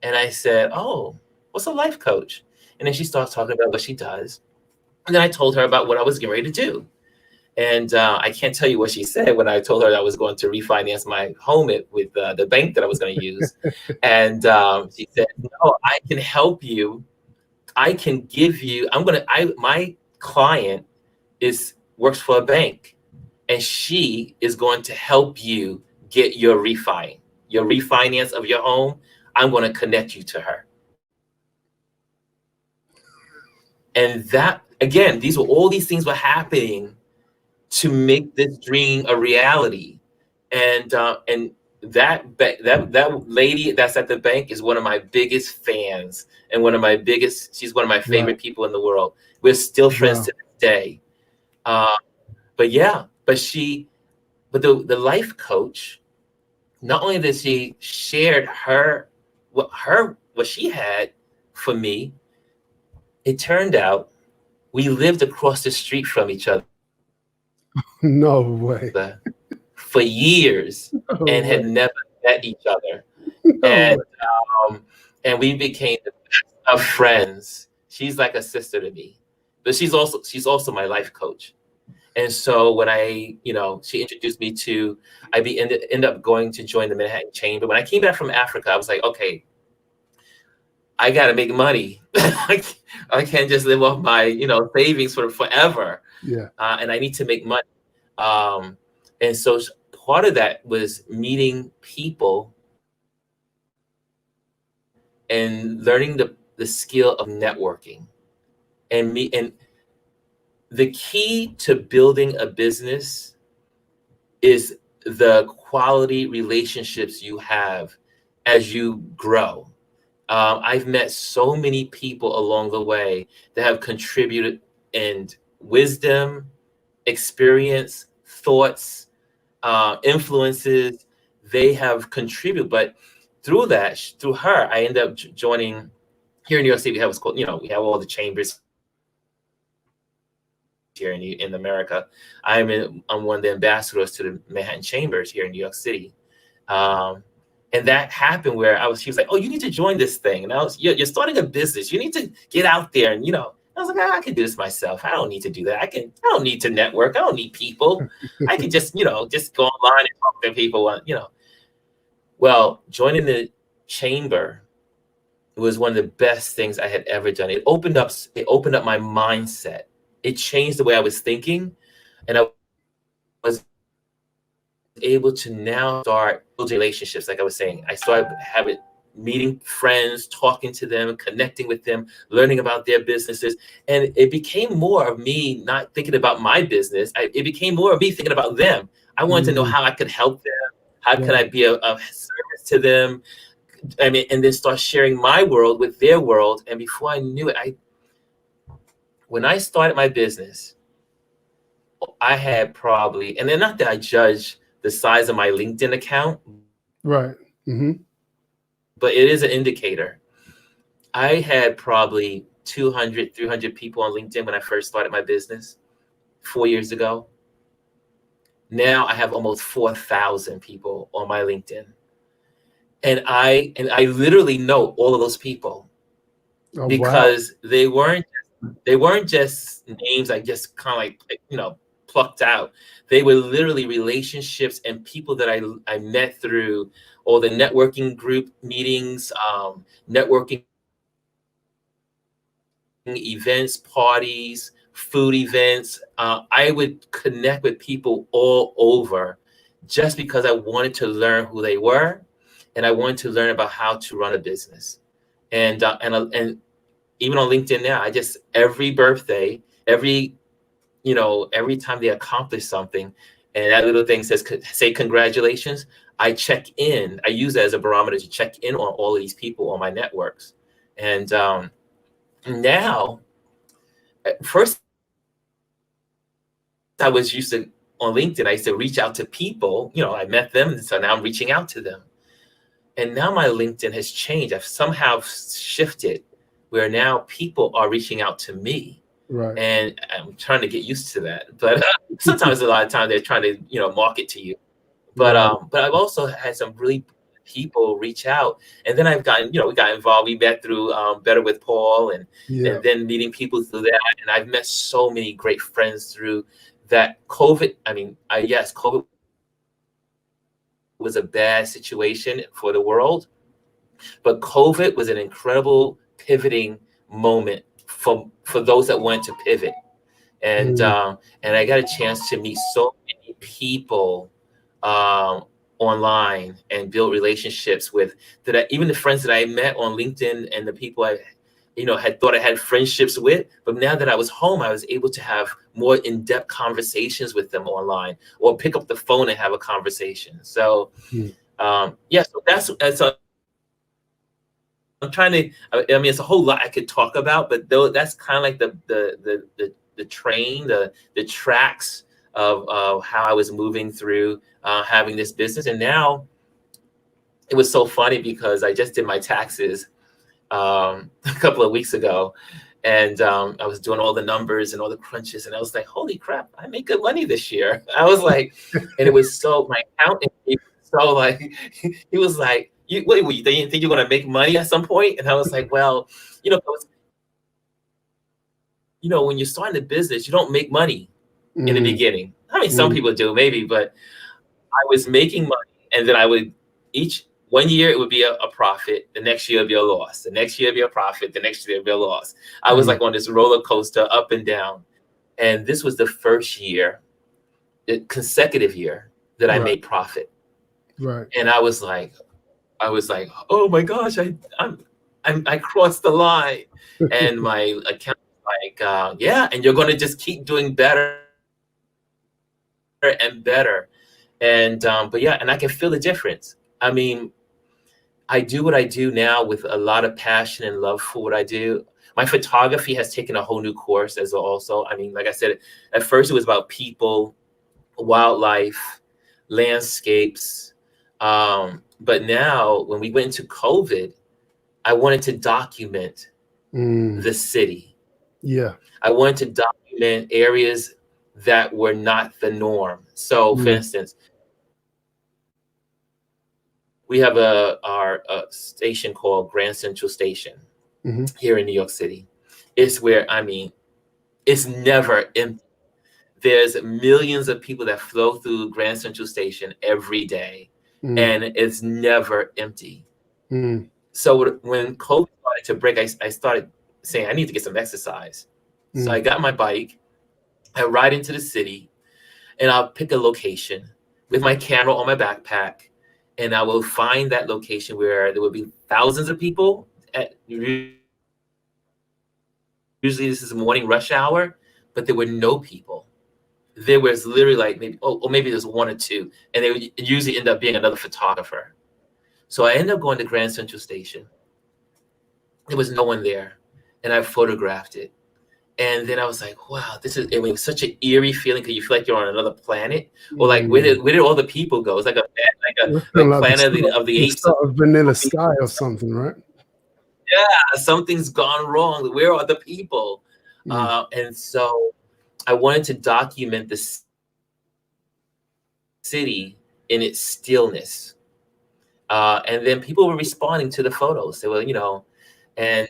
And I said, oh, what's a life coach? And then she starts talking about what she does. And then I told her about what I was getting ready to do. And I can't tell you what she said when I told her that I was going to refinance my home with the bank that I was going to use. And she said, no, I can help you. I can give you, my client works for a bank, and she is going to help you get your refinance of your home. I'm going to connect you to her. And that, again, all these things were happening to make this dream a reality. And that lady that's at the bank is one of my biggest fans, and she's one of my Right. favorite people in the world. We're still friends Wow. to this day. But yeah, but the life coach, not only did she shared what she had for me, it turned out we lived across the street from each other No way. for years No and had way. never met each other. No And way. and we became the best of friends. She's like a sister to me, but she's also my life coach. And so when she introduced me to, end up going to join the Manhattan Chamber. When I came back from Africa, I was like, okay, I got to make money. I can't just live off my, savings for forever. Yeah. And I need to make money. And so part of that was meeting people and learning the skill of networking. And the key to building a business is the quality relationships you have as you grow. I've met so many people along the way that have contributed in wisdom, experience, thoughts, influences. They have contributed, but through her, I ended up joining. Here in New York City, we have what's called, we have all the chambers here in America. I'm one of the ambassadors to the Manhattan Chambers here in New York City. And that happened where she was like, oh, you need to join this thing. And you're starting a business. You need to get out there. And, I was like, I can do this myself. I don't need to do that. I don't need to network. I don't need people. I can just go online and talk to people, Well, joining the chamber was one of the best things I had ever done. It opened up my mindset. It changed the way I was thinking. And I was able to now start building relationships. Like I was saying, I started meeting friends, talking to them, connecting with them, learning about their businesses. And it became more of me not thinking about my business. It became more of me thinking about them. I wanted to know how I could help them. How could I be of service to them? And then start sharing my world with their world. And before I knew it, when I started my business, I had probably, and then not that I judge the size of my LinkedIn account. Right. Mm-hmm. But it is an indicator. I had probably 200, 300 people on LinkedIn when I first started my business 4 years ago. Now I have almost 4,000 people on my LinkedIn. And I literally know all of those people because they weren't just names I just kind of like plucked out. They were literally relationships and people that I met through all the networking group meetings, networking events, parties, food events. I would connect with people all over just because I wanted to learn who they were, and I wanted to learn about how to run a business. And even on LinkedIn now, every birthday, every time they accomplish something, and that little thing say congratulations, I check in. I use that as a barometer to check in on all of these people on my networks. And now, first, I was used to, on LinkedIn, I used to reach out to people. I met them, so now I'm reaching out to them. And now my LinkedIn has changed. I've somehow shifted where now people are reaching out to me. Right. And I'm trying to get used to that. But sometimes, a lot of times, they're trying to, market to you. Right. But I've also had some really people reach out, and then I've gotten, we got involved. We met through Better with Paul, Yeah. and then meeting people through that, and I've met so many great friends through that. COVID. I mean, yes, COVID was a bad situation for the world, but COVID was an incredible pivoting moment for those that wanted to pivot. Mm. And I got a chance to meet so many people um, online and build relationships with even the friends that I met on LinkedIn and the people I had thought I had friendships with, but now that I was home, I was able to have more in-depth conversations with them online, or pick up the phone and have a conversation. So Mm. yeah, so so I'm trying to. I mean, it's a whole lot I could talk about, but though that's kind of like the train, the tracks of how I was moving through having this business. And now it was so funny because I just did my taxes a couple of weeks ago, and I was doing all the numbers and all the crunches, and I was like, "Holy crap! I make good money this year." I was like, and it was so my accountant. He was so like, he was like, "Wait, you think you're going to make money at some point?" And I was like, "Well, when you're starting a business, you don't make money in the Mm. beginning. I mean, some Mm. people do maybe, but I was making money, and then I would each one year it would be a profit, the next year it'd be a loss, the next year it'd be a profit, the next year it'd be a loss. I was Mm. like on this roller coaster up and down. And this was the first year, the consecutive year, that I Right. made profit. Right. And I was like, oh my gosh, I crossed the line. And my account was like, yeah, and you're going to just keep doing better and better. And but yeah, and I can feel the difference. I mean, I do what I do now with a lot of passion and love for what I do. My photography has taken a whole new course as also. I mean, like I said, at first it was about people, wildlife, landscapes. But now when we went into COVID, I wanted to document Mm. the city. Yeah. I wanted to document areas that were not the norm. So for Mm. instance, we have a station called Grand Central Station Hmm. here in New York City. It's where, I mean, it's never empty. There's millions of people that flow through Grand Central Station every day, Mm. and it's never empty. Mm. So when COVID started to break, I started saying I need to get some exercise. So Mm. I got my bike, I ride into the city, and I'll pick a location with my camera on my backpack, and I will find that location where there will be thousands of people at usually this is morning rush hour, but there were no people. There was literally like maybe, or maybe there's one or two, and they would usually end up being another photographer. So I ended up going to Grand Central Station. There was no one there, and I photographed it. And then I was like, wow, this is, it was such an eerie feeling because you feel like you're on another planet, or like Mm. where did all the people go? It's like Kind of like like Planet of the the Apes. start of Vanilla Sky or something, right? Yeah, something's gone wrong. Where are the people? Mm. And so I wanted to document the city in its stillness. And then people were responding to the photos. They were, and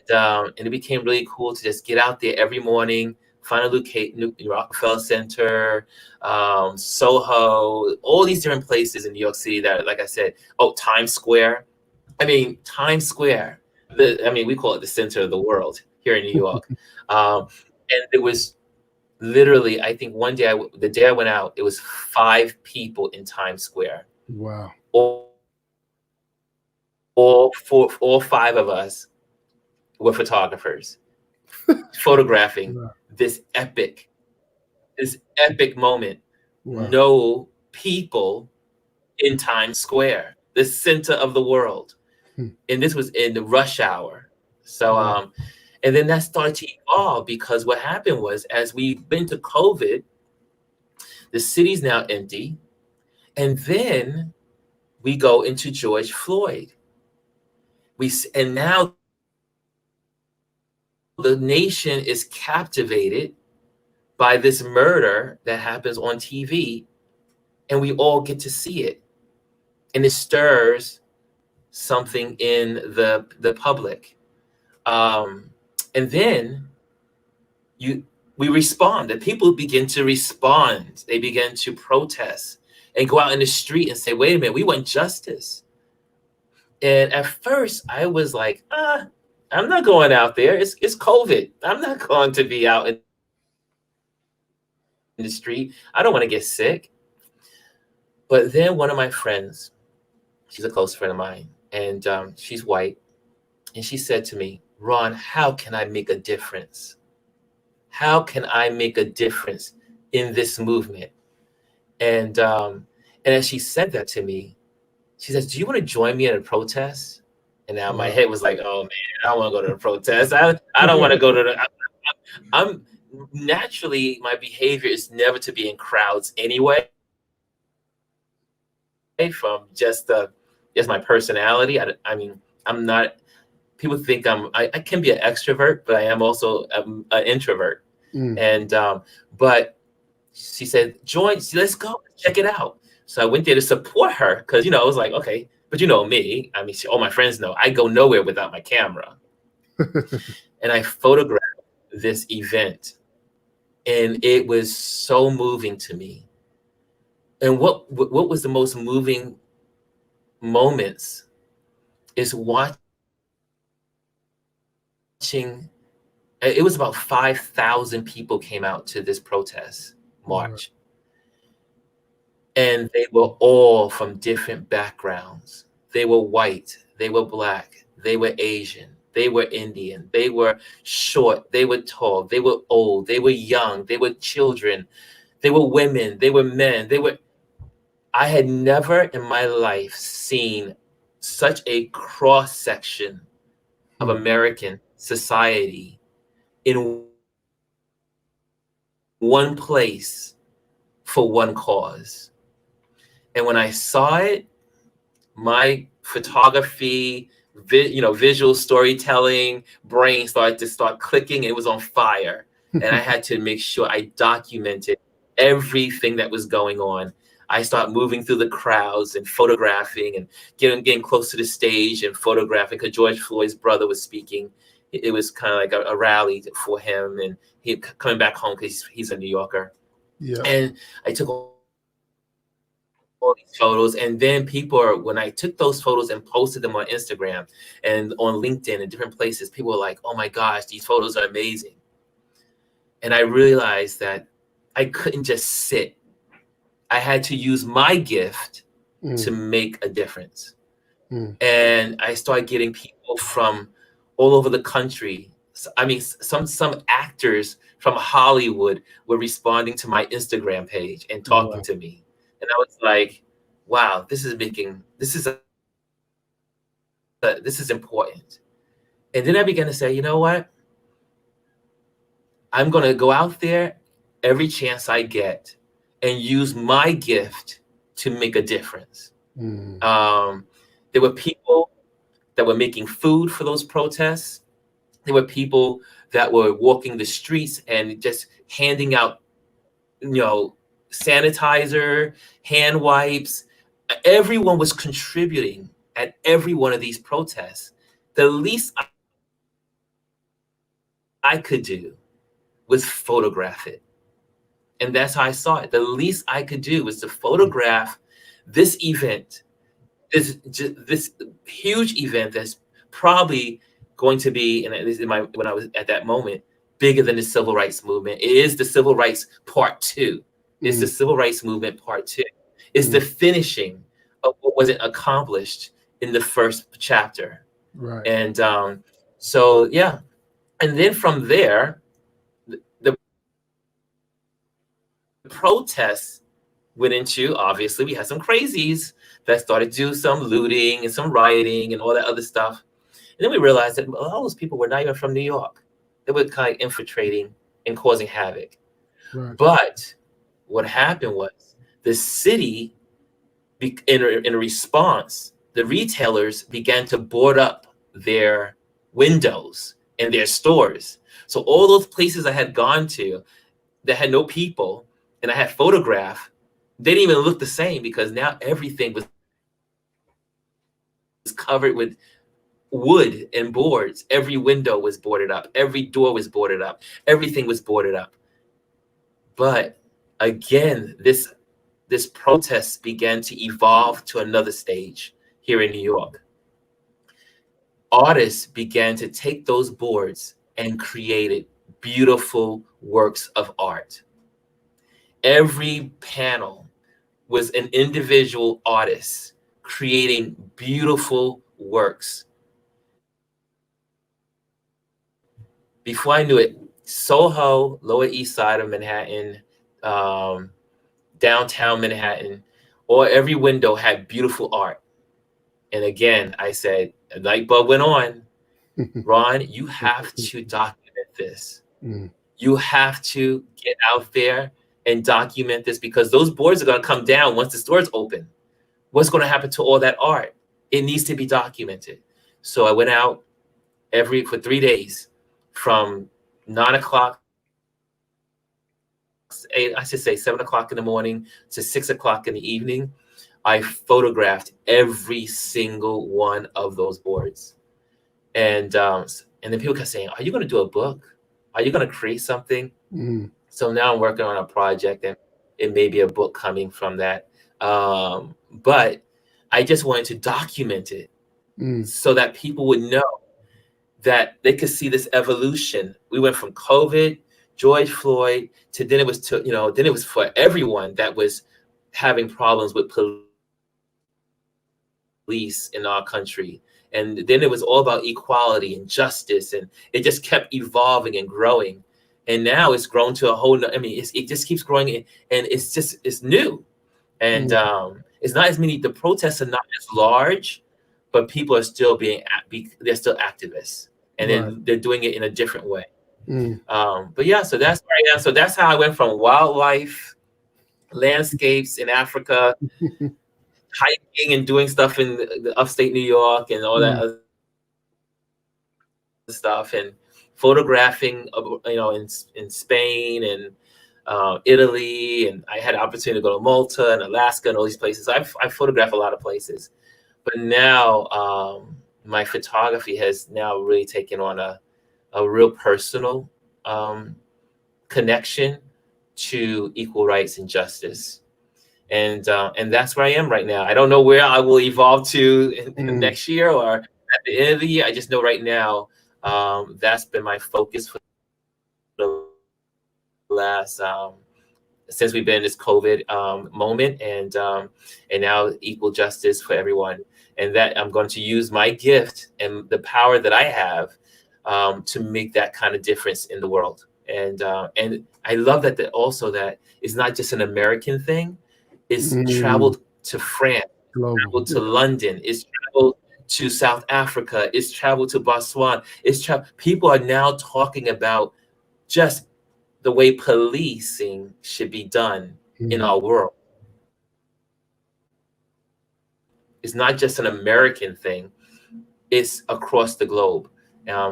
it became really cool to just get out there every morning, find a location, Rockefeller Center, Soho, all these different places in New York City that, like I said, Times Square. I mean, Times Square. We call it the center of the world here in New York. And it was literally, I think one day, the day I went out, it was 5 people in Times Square. Wow. All 5 of us were photographers photographing Wow. this epic moment. Wow. No people in Times Square, the center of the world. Hmm. And this was in the rush hour. So Wow. and then that started to evolve because what happened was, as we went to COVID, the city's now empty. And then we go into George Floyd. And now the nation is captivated by this murder that happens on TV, and we all get to see it, and it stirs something in the public. And then you we respond. The people begin to respond. They begin to protest and go out in the street and say, "Wait a minute, we want justice." And at first, I was like, I'm not going out there. It's COVID. I'm not going to be out in the street. I don't want to get sick. But then one of my friends, she's a close friend of mine, and she's white, and she said to me, "Ron, how can I make a difference? How can I make a difference in this movement?" And as she said that to me, she says, "Do you want to join me in a protest?" And now my head was like, "Oh man, I don't want to go to the protest. I don't want to go to the." I'm naturally, my behavior is never to be in crowds anyway. From just my personality. I mean, I'm not. People think I can be an extrovert, but I am also an introvert. And but she said, "Join, let's go, check it out." So I went there to support her because I was like, okay, but me. I mean, all my friends know I go nowhere without my camera. And I photographed this event, and it was so moving to me. And what was the most moving moments is watching. It was about 5,000 people came out to this protest march. And they were all from different backgrounds. They were white, they were black, they were Asian, they were Indian, they were short, they were tall, they were old, they were young, they were children, they were women, they were men, I had never in my life seen such a cross section of American society in one place for one cause. And when I saw it, my photography, visual storytelling brain started to clicking. It was on fire. And I had to make sure I documented everything that was going on. I started moving through the crowds and photographing and getting close to the stage and photographing because George Floyd's brother was speaking. It was kind of like a rally for him, and he coming back home because he's a New Yorker. Yeah. And I took all these photos, and then when I took those photos and posted them on Instagram and on LinkedIn and different places, people were like, "Oh my gosh, these photos are amazing." And I realized that I couldn't just sit. I had to use my gift to make a difference. And I started getting people from all over the country. I mean, some actors from Hollywood were responding to my Instagram page and talking to me. And I was like, wow, this is important. And then I began to say, you know what? I'm going to go out there every chance I get and use my gift to make a difference. There were people that were making food for those protests. There were people that were walking the streets and just handing out, sanitizer, hand wipes. Everyone was contributing at every one of these protests. The least I could do was photograph it. And that's how I saw it. The least I could do was to photograph this event, this huge event that's probably going to be, and at least when I was at that moment, bigger than the civil rights movement. It is the civil rights part 2. It's the civil rights movement part 2. It's the finishing of what wasn't accomplished in the first chapter. Right. And so, yeah. And then from there, the protests went into, obviously, we had some crazies that started to do some looting and some rioting and all that other stuff. And then we realized that all those people were not even from New York. They were kind of infiltrating and causing havoc. Right. But what happened was the city, in a response, the retailers began to board up their windows in their stores. So all those places I had gone to that had no people and I had photographed, they didn't even look the same because now everything was covered with wood and boards. Every window was boarded up. Every door was boarded up. Everything was boarded up. But again, this protest began to evolve to another stage here in New York. Artists began to take those boards and created beautiful works of art. Every panel was an individual artist creating beautiful works. Before I knew it, Soho, Lower East Side of Manhattan, um, downtown Manhattan, or every window had beautiful art. And again, I said, a light bulb went on. Ron, you have to document this. Mm. You have to get out there and document this because those boards are going to come down once the stores open. What's going to happen to all that art? It needs to be documented. So I went out for 3 days from 9 o'clock, I should say 7 o'clock in the morning to 6 o'clock in the evening. I photographed every single one of those boards. And then people kept saying, are you going to do a book? Are you going to create something? Mm. So now I'm working on a project and it may be a book coming from that. But I just wanted to document it so that people would know that they could see this evolution. We went from COVID, George Floyd, to then it was for everyone that was having problems with police in our country. And then it was all about equality and justice, and it just kept evolving and growing. And now it's grown to a whole, it just keeps growing, and it's new. And it's not as many, the protests are not as large, but people are still they're still activists, and then they're doing it in a different way. But yeah, so that's where I am. So that's how I went from wildlife, landscapes in Africa, hiking and doing stuff in the upstate New York and all that other stuff, and photographing, in Spain and Italy, and I had an opportunity to go to Malta and Alaska and all these places. I photograph a lot of places, but now my photography has now really taken on a real personal connection to equal rights and justice. And that's where I am right now. I don't know where I will evolve to in next year or at the end of the year. I just know right now that's been my focus for the last since we've been in this COVID moment, and now equal justice for everyone. And that I'm going to use my gift and the power that I have to make that kind of difference in the world. And I love that also that it's not just an American thing. It's traveled to France, traveled to London, it's traveled to South Africa, it's traveled to Botswana. People are now talking about just the way policing should be done in our world. It's not just an American thing, it's across the globe.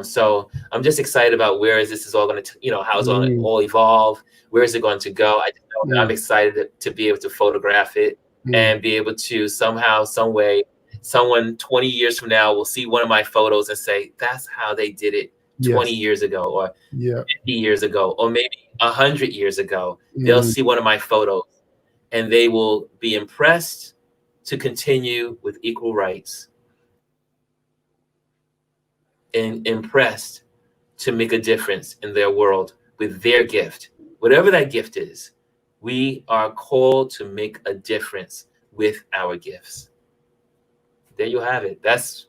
So I'm just excited about where this is all going to, how it's going to all evolve. Where is it going to go? I just know that I'm excited to be able to photograph it and be able to somehow, some way, someone 20 years from now will see one of my photos and say, that's how they did it 20 years ago, or 50 years ago, or maybe 100 years ago. They'll see one of my photos and they will be impressed to continue with equal rights and impressed to make a difference in their world with their gift. Whatever that gift is, we are called to make a difference with our gifts. There you have it. That's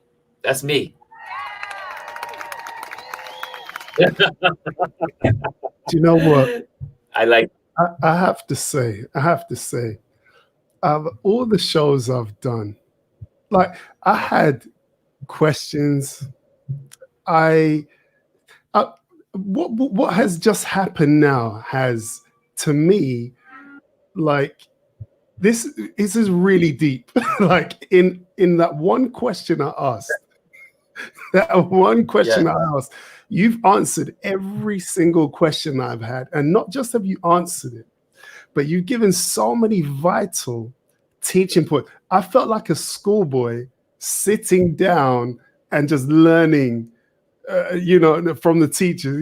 me. Do you know what? I have to say, all the shows I've done, like I had questions. What has just happened now has, to me, like this is really deep. Like in that one question I asked, That one question Yeah. I asked, you've answered every single question I've had. And not just have you answered it, but you've given so many vital teaching points. I felt like a schoolboy sitting down and just learning, from the teachers.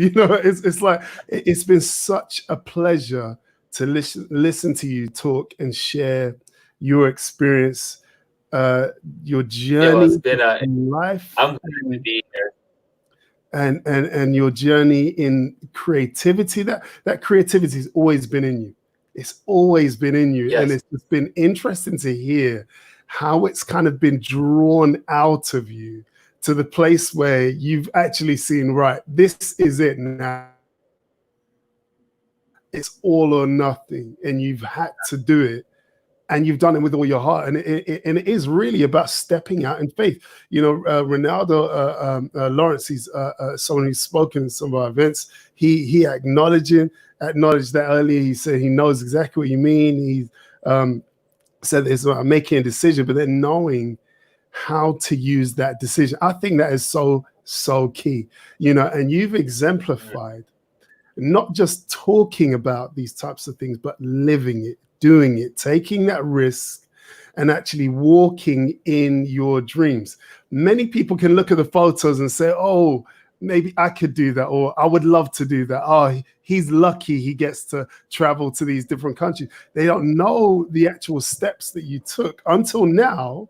It's like it's been such a pleasure to listen to you talk and share your experience, uh, your Yeah, well, it's journey been in life, I'm glad to be here. and your journey in creativity. That creativity has always been in you. It's always been in you, and Yes. it's just been interesting to hear how it's kind of been drawn out of you to the place where you've actually seen, right, this is it now. It's all or nothing, and you've had to do it, and you've done it with all your heart. And it is really about stepping out in faith. Ronaldo Lawrence, he's someone who's spoken in some of our events. He acknowledged that earlier. He said he knows exactly what you mean. He said it's about making a decision, but then knowing how to use that decision. I think that is so key. And you've Mhm. exemplified not just talking about these types of things, but living it, doing it, taking that risk, and actually walking in your dreams. Many people can look at the photos and say, oh, maybe I could do that, or I would love to do that. Oh, he's lucky he gets to travel to these different countries. They don't know the actual steps that you took until now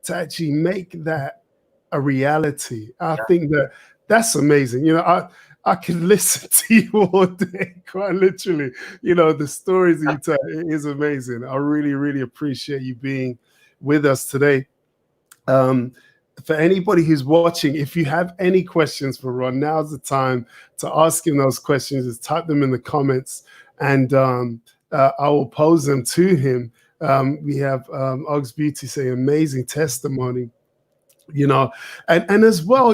to actually make that a reality. I Yeah. think that's amazing. I can listen to you all day, quite literally. The stories that you tell, it is amazing. I really, really appreciate you being with us today. Um, for anybody who's watching, if you have any questions for Ron, now's the time to ask him those questions. Just type them in the comments, and I will pose them to him. We have Og's Beauty say, amazing testimony. And as well,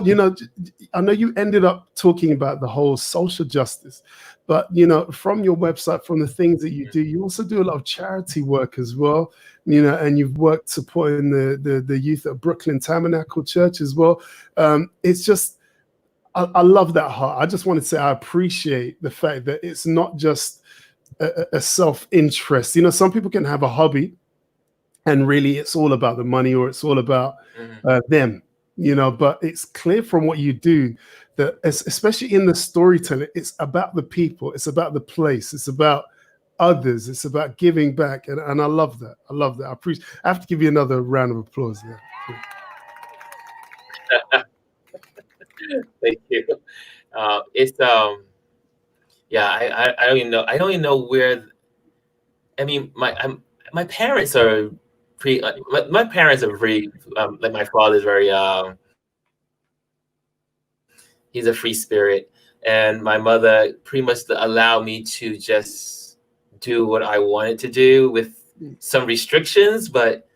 I know you ended up talking about the whole social justice, but from your website, from the things that you Mhm. do, you also do a lot of charity work as well. And you've worked supporting the youth at Brooklyn Tabernacle Church as well. It's just, I love that heart. I just want to say I appreciate the fact that it's not just a self-interest. Some people can have a hobby and really it's all about the money, or it's all about Mhm. them. But it's clear from what you do that, especially in the storytelling, it's about the people, it's about the place, it's about others, it's about giving back. And I love that. I have to give you another round of applause there. Thank you. It's yeah. I don't even know. I don't even know where. I mean, my parents are pretty. My parents are pretty. Like my father's very. He's a free spirit, and my mother pretty much allowed me to just do what I wanted to do with some restrictions, but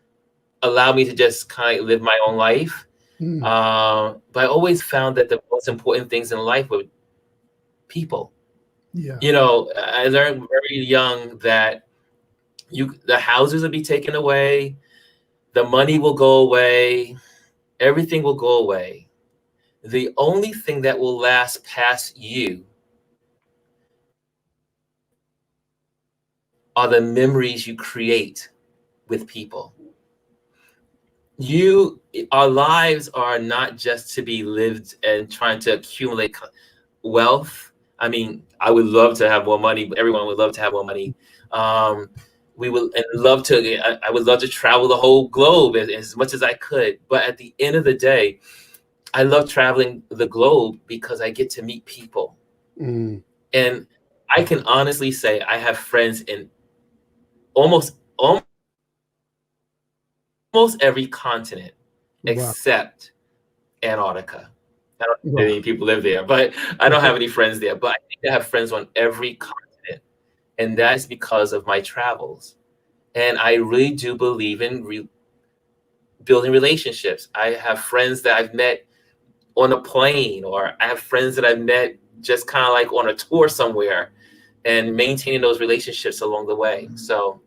allowed me to just kind of live my own life. Mm, But I always found that the most important things in life were people. yeah, I learned very young that the houses will be taken away, the money will go away, everything will go away. The only thing that will last past you are the memories you create with people. You Our lives are not just to be lived and trying to accumulate wealth. I mean, I would love to have more money, but everyone would love to have more money. Um, we would and love to. I would love to travel the whole globe as much as I could. But at the end of the day, I love traveling the globe because I get to meet people, mm, and I can honestly say I have friends in almost every continent wow, except Antarctica. I don't know if wow, any people live there, but I don't have any friends there. But I think I have friends on every continent, and that's because of my travels. And I really do believe in building relationships. I have friends that I've met on a plane, or I have friends that I've met just kind of like on a tour somewhere, and maintaining those relationships along the way. So,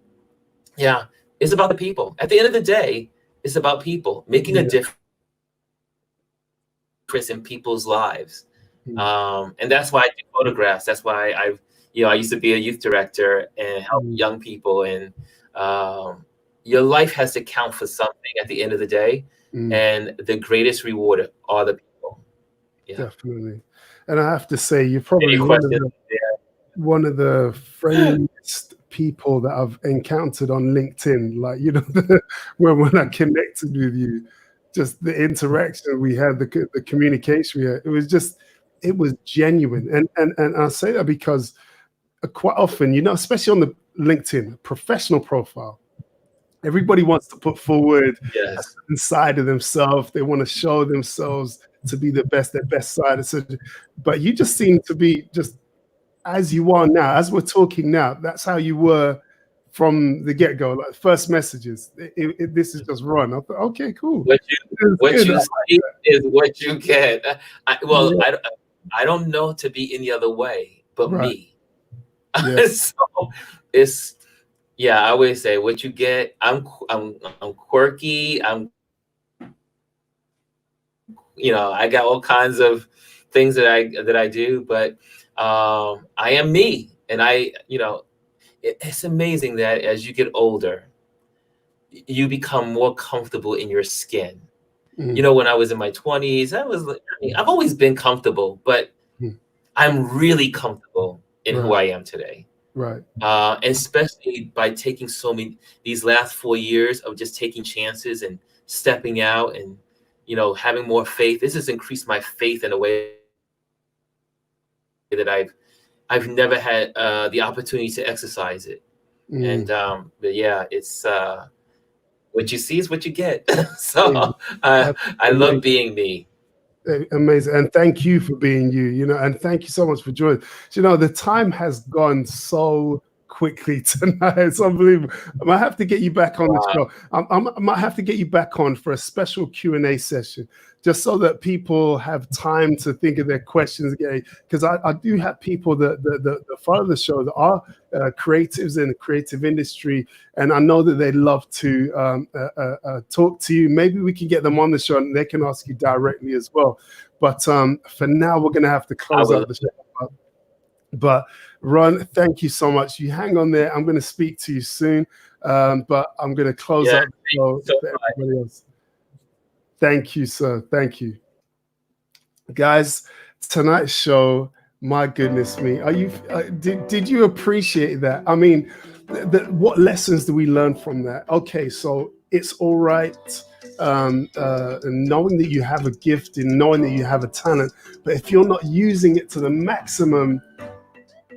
yeah, it's about the people. At the end of the day, it's about people making a yeah, difference in people's lives. Mm. And that's why I do photographs. That's why I used to be a youth director and help Mm. young people. And your life has to count for something at the end of the day. Mm. And the greatest reward are the people. Yeah. Definitely. And I have to say, you're Any probably questions? one of the friendliest people that I've encountered on LinkedIn. Like, you know, when I connected with you, just the interaction we had, the communication we had, it was genuine. And I say that because quite often, you know, especially on the LinkedIn professional profile, everybody wants to put forward a Yes. certain side of themselves. They want to show themselves to be their best side. But you just seem to be just as you are now, as we're talking now. That's how you were from the get-go. Like first messages, this is just run. I thought, okay, cool. What you see is what you get. I don't know to be any other way but Right. me. Yes. So it's, yeah, I always say what you get. I'm quirky. I got all kinds of things that I do, but I am me. And it's amazing that as you get older, you become more comfortable in your skin. Mm. When I was in my 20s, I've always been comfortable, but Mm. I'm really comfortable in who Right. I am today. Right. Especially by taking these last 4 years of just taking chances and stepping out and, having more faith. This has increased my faith in a way that I've never had the opportunity to exercise it. Mm. And but yeah, it's what you see is what you get. So That's I amazing. love being me. Amazing. And thank you for being you, and thank you so much for joining. The time has gone so quickly tonight. It's unbelievable. I might have to get you back on the show. I might have to get you back on for a special Q&A session, just so that people have time to think of their questions again. Because I do have people that follow the show that are creatives in the creative industry, and I know that they'd love to talk to you. Maybe we can get them on the show and they can ask you directly as well. But for now, we're going to have to close out the show. But Ron, thank you so much. You hang on there. I'm going to speak to you soon. But I'm going to close out the show for everybody else. Thank you, sir. Thank you. Guys, tonight's show, my goodness me. Did you appreciate that? I mean, what lessons do we learn from that? Okay, so it's all right knowing that you have a gift and knowing that you have a talent, but if you're not using it to the maximum,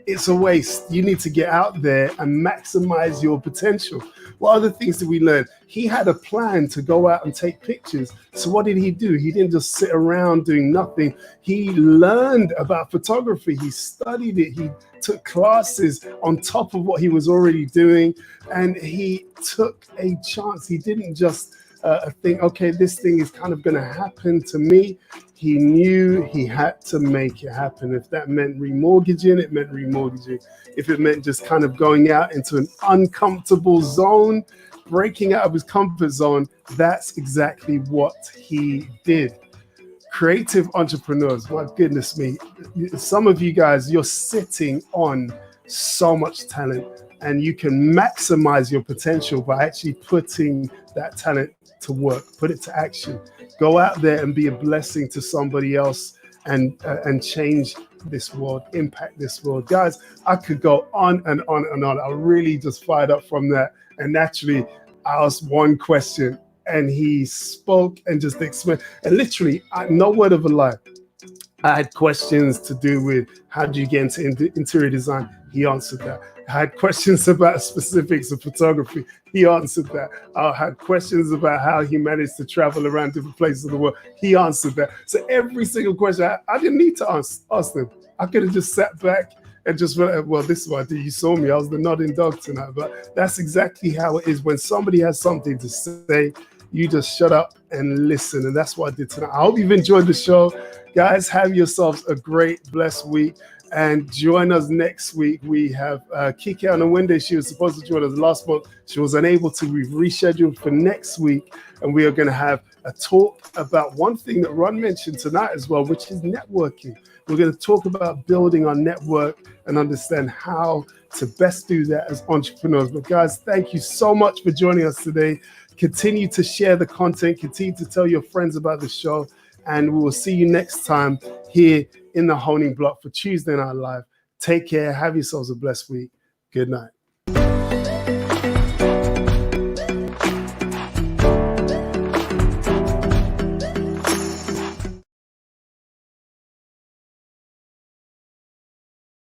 it's a waste. You need to get out there and maximize your potential. What other things did we learn? He had a plan to go out and take pictures. So what did he do? He didn't just sit around doing nothing. He learned about photography. He studied it. He took classes on top of what he was already doing. And he took a chance. He didn't just think, okay, this thing is kind of going to happen to me. He knew he had to make it happen. If that meant remortgaging, it meant remortgaging. If it meant just kind of going out into an uncomfortable zone, breaking out of his comfort zone, that's exactly what he did. Creative entrepreneurs, my goodness me. Some of you guys, you're sitting on so much talent, and you can maximize your potential by actually putting that talent to work, put it to action. Go out there and be a blessing to somebody else and change this world, impact this world. Guys, I could go on and on and on. I really just fired up from that. And naturally, I asked one question and he spoke and just explained. And literally, no word of a lie. I had questions to do with how do you get into interior design? He answered that. I had questions about specifics of photography. He answered that. I had questions about how he managed to travel around different places of the world. He answered that. So every single question, I didn't need to ask them. I could have just sat back and just went, well, this is what I did. You saw me. I was the nodding dog tonight. But that's exactly how it is. When somebody has something to say, you just shut up and listen. And that's what I did tonight. I hope you've enjoyed the show. Guys, have yourselves a great, blessed week. And join us next week. We have Kiki on the Wednesday. She was supposed to join us last month. She was unable to. We've rescheduled for next week. And we are going to have a talk about one thing that Ron mentioned tonight as well, which is networking. We're going to talk about building our network and understand how to best do that as entrepreneurs. But guys, thank you so much for joining us today. Continue to share the content, continue to tell your friends about the show, and we will see you next time here in the Honing Block for Tuesday Night Live. Take care. Have yourselves a blessed week. Good night.